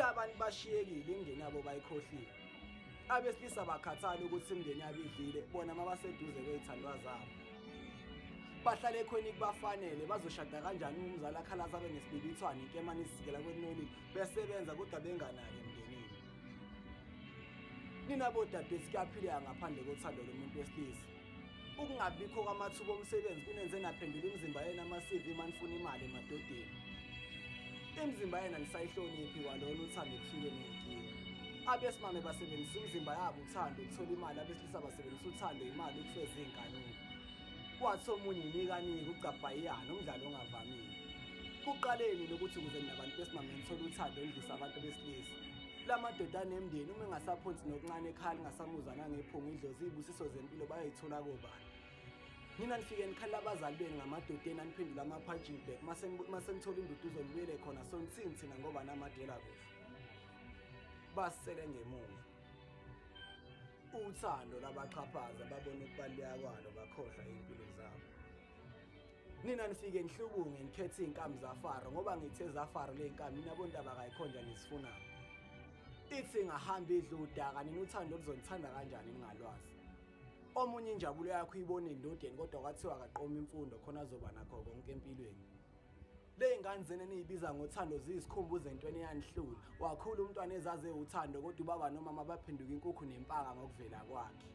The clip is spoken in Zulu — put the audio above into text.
Abantu bashiyekile imindeni yabo bayikhohlile. Abesilisa bakhathala ukuthi imindeni yabo idlile bona mabaseduze kwezithandwa zabo. Bahlale khona kubafanele bazoshada kanjani umzali akhalaza abe nesibibithwana inkemane isikela kwenolile besebenza kodwa benganaki emndenini. Nina bodadewethu kuyaphileka ngaphandle kothando lomuntu wesilisa. Ukungabikho kwamathuba omsebenzi kunenze naphendula imizimba yena ama-CV manifuna imali emadodeni. Imizimba yena nisayihloniphi kwalona uthando kufike nenkinga. Abesimame basebenzisa imizimba yabo uthando ukuthola imali, abesilisa basebenzisa uthando imali ukufeza izinkanuko. Kwathi omunye inikanika ucabhayiyana umdlalo ongavamile. Kuqaleni lokuthi ukuze nabantu besimame nithola uthando oludlisa abantu besilisa. La madoda anemndeni uma engasaphonsi nokuncane ekhaya lingasamuzana ngephunga idlozi izibusiso zempilo bayayithola kobani. Nina nifike nikhalela abazali benu ngamadodeni aniphendula ama-punching bag mase nithola induduzo nibuyele khona sonithini thina ngoba namadela kufa. Basele ngemuva. Uthando labaxhaphaza babona ukubaluleka kwalo bakhohlwa impilo zabo. Nina nifike nihlubunge nikhethe izinkamu zaFaro ngoba ngithe zaFaro le nkamu nina bontaba akayikhonja nisifunayo. Ithi ngahamba idla udaka nina uthando luzonithanda kanjani ningalwazi. Omunye injabulo yakho uyibona endodeni kodwa kwathiwa akaqoma imfundo khona azoba nakho konke empilweni. Le ngane zene niyibiza ngothando ziyisikhumbuzo entweni eyanihlula. Wakhula umntwana ezaze uthando kodwa ubaba nomama baphenduka inkukhu nempanga ngokuvela kwakhe.